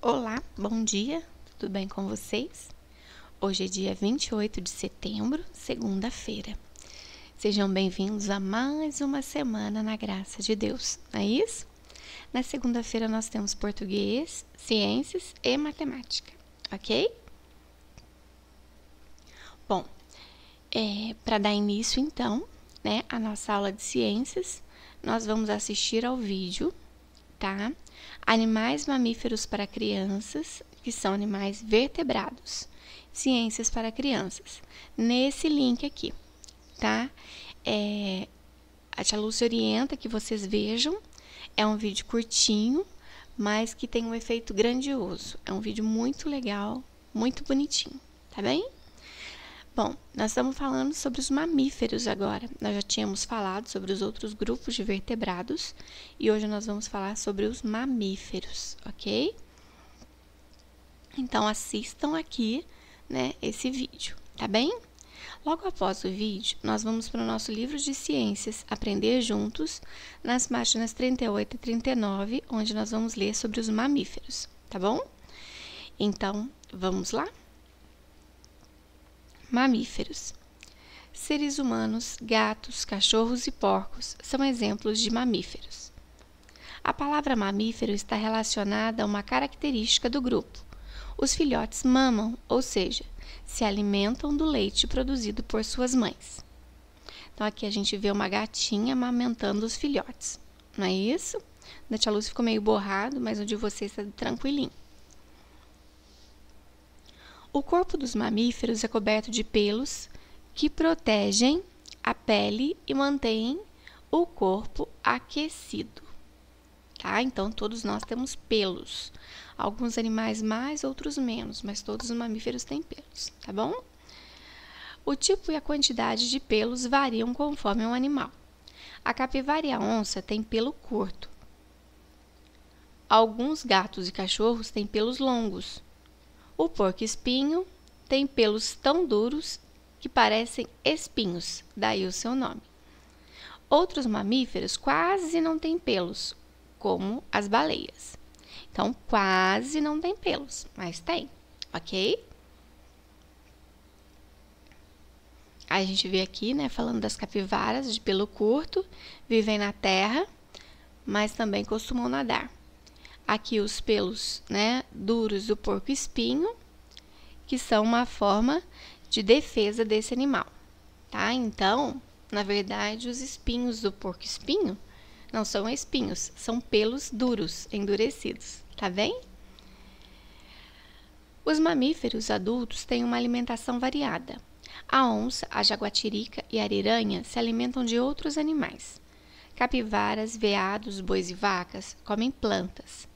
Olá, bom dia, tudo bem com vocês? Hoje é dia 28 de setembro, segunda-feira. Sejam bem-vindos a mais uma semana na graça de Deus, não é isso? Na segunda-feira nós temos português, ciências e matemática, ok? Bom, para dar início então, à nossa aula de ciências, nós vamos assistir ao vídeo, tá? Animais mamíferos para crianças, que são animais vertebrados. Ciências para crianças. Nesse link aqui, tá? A tia Lúcia orienta que vocês vejam. É um vídeo curtinho, mas que tem um efeito grandioso. É um vídeo muito legal, muito bonitinho, tá bem? Bom, nós estamos falando sobre os mamíferos agora. Nós já tínhamos falado sobre os outros grupos de vertebrados e hoje nós vamos falar sobre os mamíferos, ok? Então, assistam aqui, esse vídeo, tá bem? Logo após o vídeo, nós vamos para o nosso livro de ciências, Aprender Juntos, nas páginas 38 e 39, onde nós vamos ler sobre os mamíferos, tá bom? Então, vamos lá? Mamíferos. Seres humanos, gatos, cachorros e porcos são exemplos de mamíferos. A palavra mamífero está relacionada a uma característica do grupo. Os filhotes mamam, ou seja, se alimentam do leite produzido por suas mães. Então, aqui a gente vê uma gatinha amamentando os filhotes, não é isso? Da tia Lúcia ficou meio borrado, mas o de vocês está tranquilinho. O corpo dos mamíferos é coberto de pelos que protegem a pele e mantêm o corpo aquecido. Tá? Então, todos nós temos pelos. Alguns animais mais, outros menos, mas todos os mamíferos têm pelos, tá bom? O tipo e a quantidade de pelos variam conforme o animal. A capivara e a onça têm pelo curto. Alguns gatos e cachorros têm pelos longos. O porco-espinho tem pelos tão duros que parecem espinhos, daí o seu nome. Outros mamíferos quase não têm pelos, como as baleias. Então, quase não tem pelos, mas tem, ok? Aí a gente vê aqui, falando das capivaras de pelo curto, vivem na terra, mas também costumam nadar. Aqui os pelos, duros do porco-espinho, que são uma forma de defesa desse animal, tá? Então, na verdade, os espinhos do porco-espinho não são espinhos, são pelos duros, endurecidos, tá bem? Os mamíferos adultos têm uma alimentação variada. A onça, a jaguatirica e a ariranha se alimentam de outros animais. Capivaras, veados, bois e vacas comem plantas.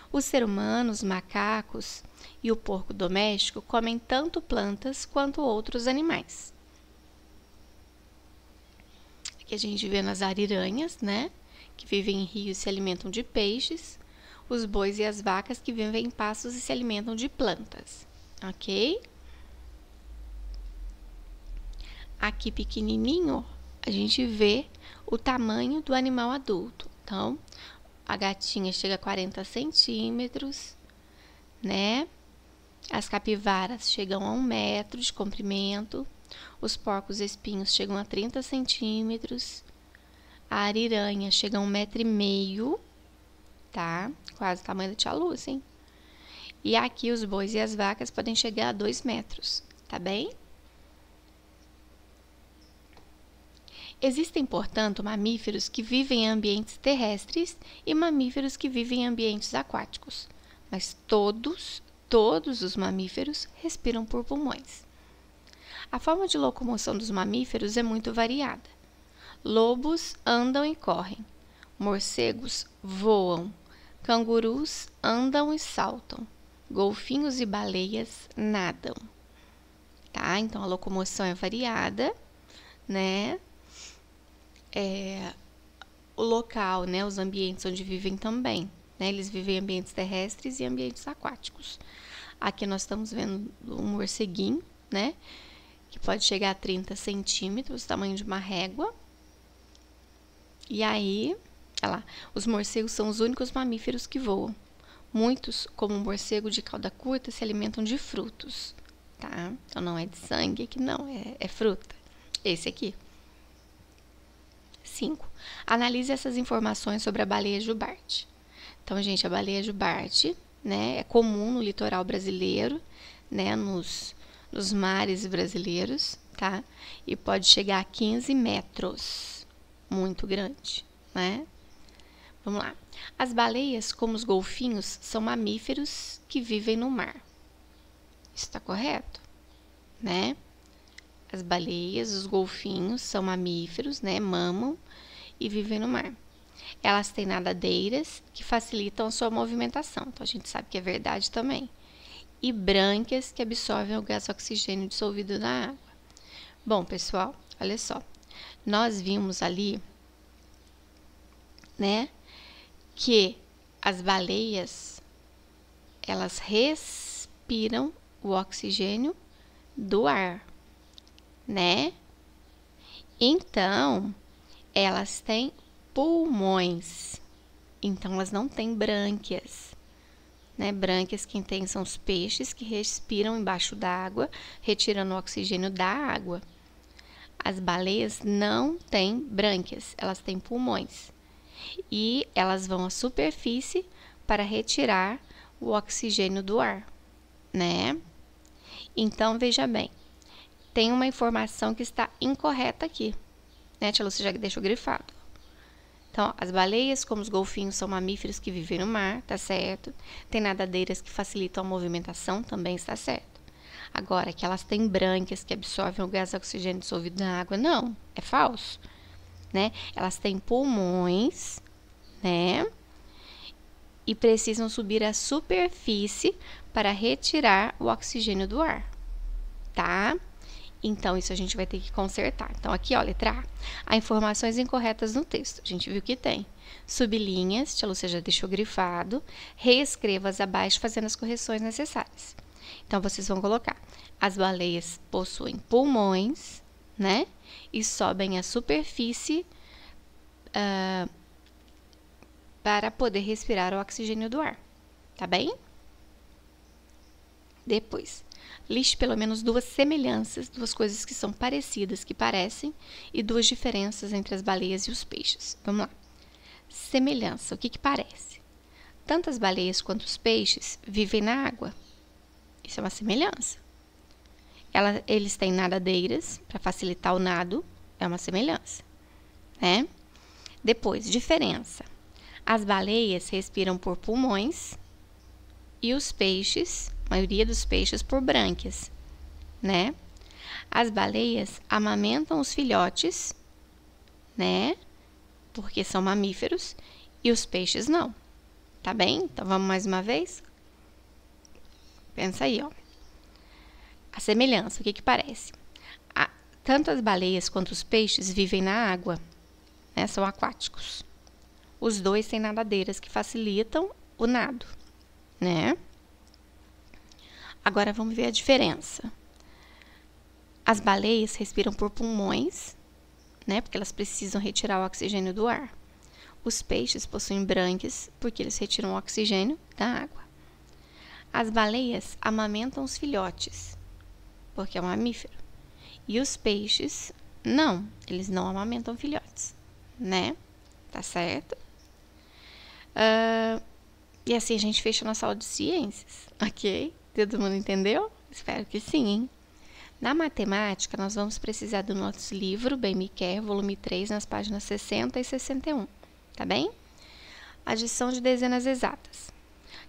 Os seres humanos, macacos e o porco doméstico comem tanto plantas quanto outros animais. Aqui a gente vê nas ariranhas, que vivem em rios e se alimentam de peixes. Os bois e as vacas que vivem em pastos e se alimentam de plantas, ok? Aqui pequenininho, a gente vê o tamanho do animal adulto. Então, a gatinha chega a 40 centímetros, As capivaras chegam a 1 metro de comprimento. Os porcos espinhos chegam a 30 centímetros. A ariranha chega a 1,5 metro, tá? Quase o tamanho da tia Lúcia, hein? E aqui os bois e as vacas podem chegar a 2 metros, tá bem? Existem, portanto, mamíferos que vivem em ambientes terrestres e mamíferos que vivem em ambientes aquáticos. Mas todos os mamíferos respiram por pulmões. A forma de locomoção dos mamíferos é muito variada. Lobos andam e correm. Morcegos voam. Cangurus andam e saltam. Golfinhos e baleias nadam. Tá? Então, a locomoção é variada, O local, os ambientes onde vivem também, Eles vivem em ambientes terrestres e ambientes aquáticos. Aqui nós estamos vendo um morceguinho, que pode chegar a 30 centímetros, tamanho de uma régua. E aí, olha lá, os morcegos são os únicos mamíferos que voam. Muitos, como o morcego de cauda curta, se alimentam de frutos, tá? Então, não é de sangue aqui, não, é fruta. Esse aqui. 5. Analise essas informações sobre a baleia jubarte. Então, gente, a baleia jubarte, né, é comum no litoral brasileiro, né, nos mares brasileiros, tá? E pode chegar a 15 metros. Muito grande, né? Vamos lá. As baleias, como os golfinhos, são mamíferos que vivem no mar. Isso está correto, né? As baleias, os golfinhos, são mamíferos, né? Mamam e vivem no mar. Elas têm nadadeiras que facilitam a sua movimentação. Então, a gente sabe que é verdade também. E brânquias que absorvem o gás oxigênio dissolvido na água. Bom, pessoal, olha só. Nós vimos ali, né, que as baleias, elas respiram o oxigênio do ar, né? Então, elas têm pulmões. Então, elas não têm brânquias, né? Brânquias quem tem são os peixes que respiram embaixo d'água, retirando o oxigênio da água. As baleias não têm brânquias, elas têm pulmões. E elas vão à superfície para retirar o oxigênio do ar, né? Então, veja bem, tem uma informação que está incorreta aqui, né, Tia Lúcia já deixou grifado. Então, as baleias, como os golfinhos, são mamíferos que vivem no mar, tá certo? Tem nadadeiras que facilitam a movimentação, também está certo. Agora, que elas têm brânquias que absorvem o gás oxigênio dissolvido na água, não, é falso, né? Elas têm pulmões, né? E precisam subir à superfície para retirar o oxigênio do ar, tá? Então, isso a gente vai ter que consertar. Então, aqui, ó, letra A. Há informações incorretas no texto. A gente viu que tem. Sublinhas, Tia Lúcia já deixou grifado. Reescreva-as abaixo, fazendo as correções necessárias. Então, vocês vão colocar. As baleias possuem pulmões, né? E sobem à superfície para poder respirar o oxigênio do ar. Tá bem? Depois, liste pelo menos 2 semelhanças, 2 coisas que são parecidas, que parecem, e 2 diferenças entre as baleias e os peixes. Vamos lá. Semelhança, o que que parece? Tanto as baleias quanto os peixes vivem na água. Isso é uma semelhança. Eles têm nadadeiras para facilitar o nado, é uma semelhança, né? Depois, diferença. As baleias respiram por pulmões e os peixes, a maioria dos peixes, por brânquias, né? As baleias amamentam os filhotes, né? Porque são mamíferos, e os peixes não. Tá bem? Então, vamos mais uma vez? Pensa aí, ó. A semelhança, o que que parece? Tanto as baleias quanto os peixes vivem na água, né? São aquáticos. Os dois têm nadadeiras que facilitam o nado, né? Agora, vamos ver a diferença. As baleias respiram por pulmões, né? Porque elas precisam retirar o oxigênio do ar. Os peixes possuem brânquias, porque eles retiram o oxigênio da água. As baleias amamentam os filhotes, porque é um mamífero. E os peixes, não, eles não amamentam filhotes, né? Tá certo? E assim a gente fecha a nossa aula de ciências, ok? Todo mundo entendeu? Espero que sim, hein? Na matemática, nós vamos precisar do nosso livro, Bem Me Quer, volume 3, nas páginas 60 e 61, tá bem? Adição de dezenas exatas.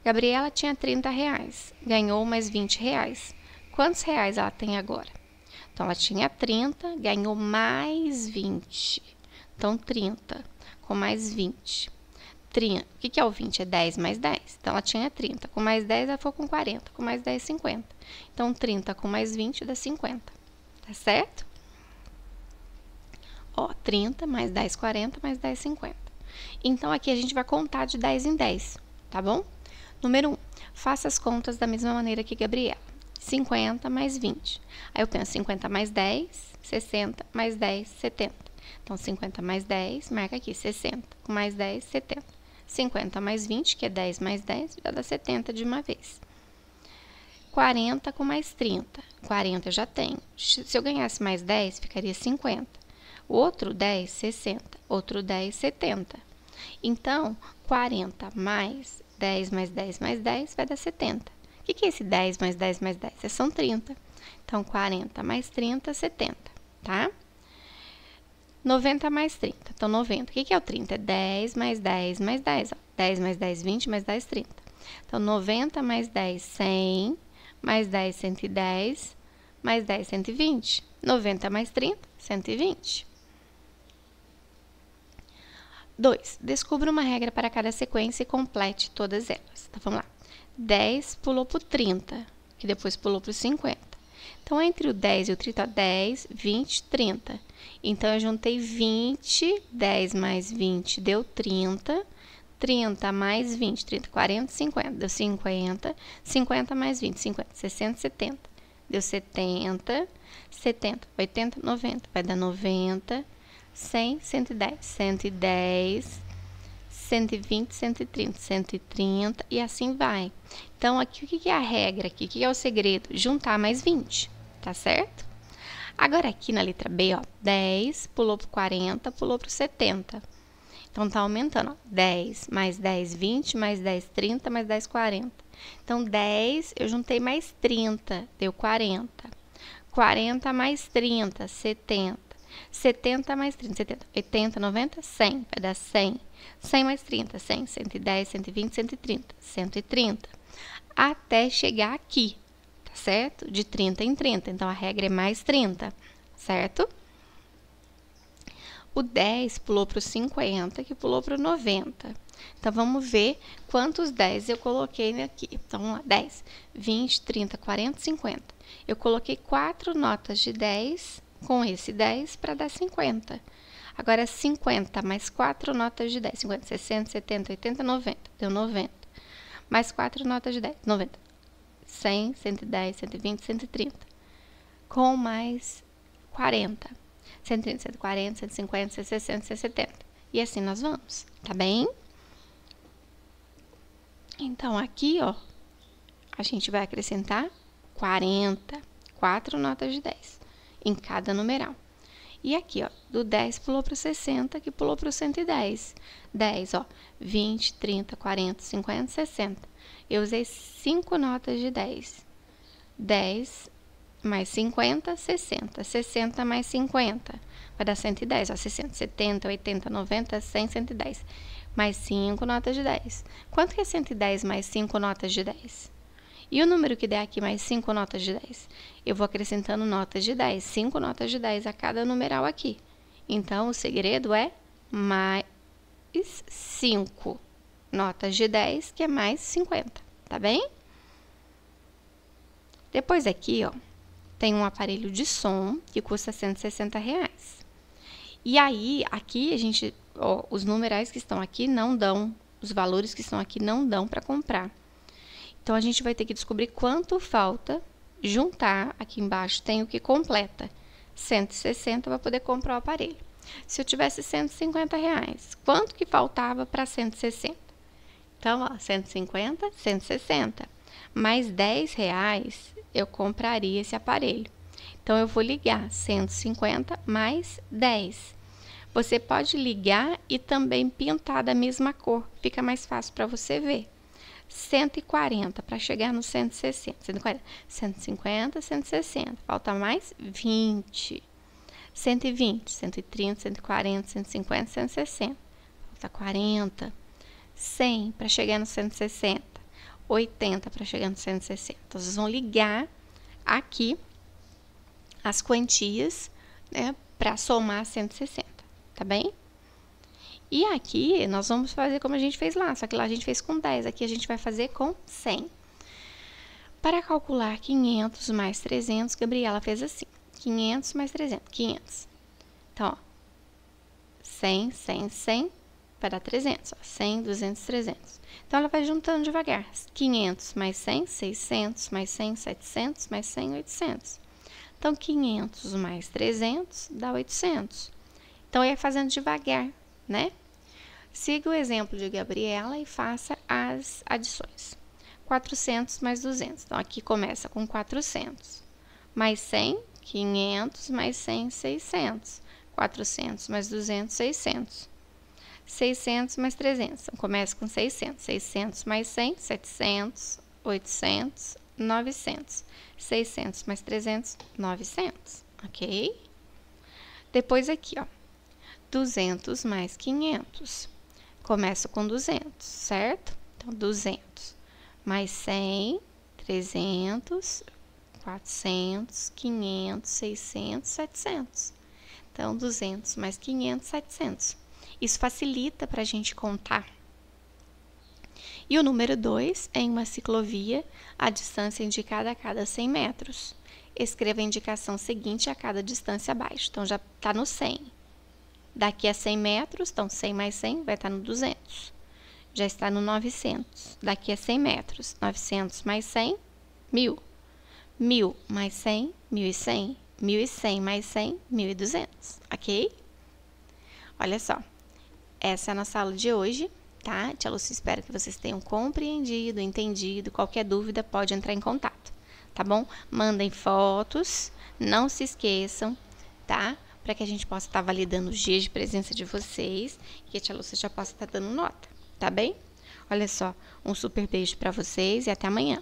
Gabriela tinha R$30, ganhou mais R$20. Quantos reais ela tem agora? Então, ela tinha 30, ganhou mais 20. Então, 30 com mais 20. 30. O que é o 20? É 10 mais 10. Então, ela tinha 30. Com mais 10, ela foi com 40. Com mais 10, 50. Então, 30 com mais 20 dá 50. Tá certo? Ó, 30 mais 10, 40, mais 10, 50. Então, aqui a gente vai contar de 10 em 10, tá bom? Número 1. Faça as contas da mesma maneira que Gabriela. 50 mais 20. Aí eu penso 50 mais 10, 60 mais 10, 70. Então, 50 mais 10, marca aqui, 60. Com mais 10, 70. 50 mais 20, que é 10 mais 10, já dá 70 de uma vez. 40 com mais 30. 40 eu já tenho. Se eu ganhasse mais 10, ficaria 50. Outro 10, 60. Outro 10, 70. Então, 40 mais 10 mais 10 mais 10 vai dar 70. O que é esse 10 mais 10 mais 10? São 30. Então, 40 mais 30, 70, tá? 90 mais 30. Então, 90. O que é o 30? É 10 mais 10 mais 10. Ó. 10 mais 10, 20, mais 10, 30. Então, 90 mais 10, 100. Mais 10, 110. Mais 10, 120. 90 mais 30, 120. 2. Descubra uma regra para cada sequência e complete todas elas. Então, vamos lá. 10 pulou para o 30, que depois pulou para o 50. Então, entre o 10 e o 30, 10, 20, 30. Então, eu juntei 20, 10 mais 20 deu 30, 30 mais 20, 30, 40, 50, deu 50, 50 mais 20, 50, 60, 70, deu 70, 70, 80, 90, vai dar 90, 100, 110, 110, 120, 130, 130 e assim vai. Então, aqui o que é a regra? Aqui, o que é o segredo? Juntar mais 20, tá certo? Agora, aqui na letra B, ó, 10 pulou para o 40, pulou para o 70. Então, tá aumentando, ó, 10 mais 10, 20, mais 10, 30, mais 10, 40. Então, 10, eu juntei mais 30, deu 40. 40 mais 30, 70. 70 mais 30, 70, 80, 90, 100, vai dar 100. 100 mais 30, 100, 110, 120, 130, 130. Até chegar aqui, tá certo? De 30 em 30, então a regra é mais 30, certo? O 10 pulou para o 50, que pulou para o 90. Então, vamos ver quantos 10 eu coloquei aqui. Então, vamos lá, 10, 20, 30, 40, 50. Eu coloquei 4 notas de 10 com esse 10 para dar 50. Agora, 50 mais 4 notas de 10. 50, 60, 70, 80, 90. Deu 90. Mais 4 notas de 10. 90. 100, 110, 120, 130. Com mais 40. 130, 140, 150, 160, 170. E assim nós vamos, tá bem? Então, aqui, ó, a gente vai acrescentar 40. 4 notas de 10 em cada numeral. E aqui, ó, do 10 pulou para o 60, que pulou para o 110. 10, ó, 20, 30, 40, 50, 60. Eu usei 5 notas de 10. 10 mais 50, 60. 60 mais 50, vai dar 110, ó, 60, 70, 80, 90, 100, 110. Mais 5 notas de 10. Quanto que é 110 mais 5 notas de 10? E o número que der aqui mais 5 notas de 10? Eu vou acrescentando notas de 10, 5 notas de 10 a cada numeral aqui. Então, o segredo é mais 5 notas de 10, que é mais 50, tá bem? Depois aqui, ó, tem um aparelho de som que custa R$160. E aí, aqui a gente, ó, os numerais que estão aqui não dão, os valores que estão aqui não dão para comprar. Então, a gente vai ter que descobrir quanto falta, juntar, aqui embaixo tem o que completa, 160 para poder comprar o aparelho. Se eu tivesse R$150, quanto que faltava para 160? Então, ó, 150, 160. Mais R$10, eu compraria esse aparelho. Então, eu vou ligar 150 mais 10. Você pode ligar e também pintar da mesma cor, fica mais fácil para você ver. 140 para chegar no 160. 140, 150, 160. Falta mais 20. 120, 130, 140, 150, 160. Falta 40. 100 para chegar no 160. 80 para chegar no 160. Então, vocês vão ligar aqui as quantias, né, para somar 160, tá bem? E aqui, nós vamos fazer como a gente fez lá, só que lá a gente fez com 10, aqui a gente vai fazer com 100. Para calcular 500 mais 300, Gabriela fez assim, 500 mais 300, 500. Então, ó, 100, 100, 100, vai dar 300, ó, 100, 200, 300. Então, ela vai juntando devagar, 500 mais 100, 600, mais 100, 700, mais 100, 800. Então, 500 mais 300 dá 800. Então, eu ia fazendo devagar, né? Siga o exemplo de Gabriela e faça as adições. 400 mais 200. Então, aqui começa com 400. Mais 100, 500, mais 100, 600. 400 mais 200, 600. 600 mais 300. Então, começa com 600. 600 mais 100, 700. 800, 900. 600 mais 300, 900. Ok? Depois aqui, ó. 200 mais 500. Começo com 200, certo? Então, 200 mais 100, 300, 400, 500, 600, 700. Então, 200 mais 500, 700. Isso facilita para a gente contar. E o número 2 é em uma ciclovia, a distância indicada a cada 100 metros. Escreva a indicação seguinte a cada distância abaixo. Então, já está no 100. Daqui a 100 metros, então 100 mais 100 vai estar no 200. Já está no 900. Daqui a 100 metros, 900 mais 100, 1000. 1000 mais 100, 1100. 1100 mais 100, 1200. Ok? Olha só. Essa é a nossa aula de hoje, tá? Tia Lúcia, espero que vocês tenham compreendido, entendido. Qualquer dúvida, pode entrar em contato, tá bom? Mandem fotos, não se esqueçam, tá? Para que a gente possa estar validando os dias de presença de vocês e que a tia Lúcia já possa estar dando nota, tá bem? Olha só, um super beijo para vocês e até amanhã.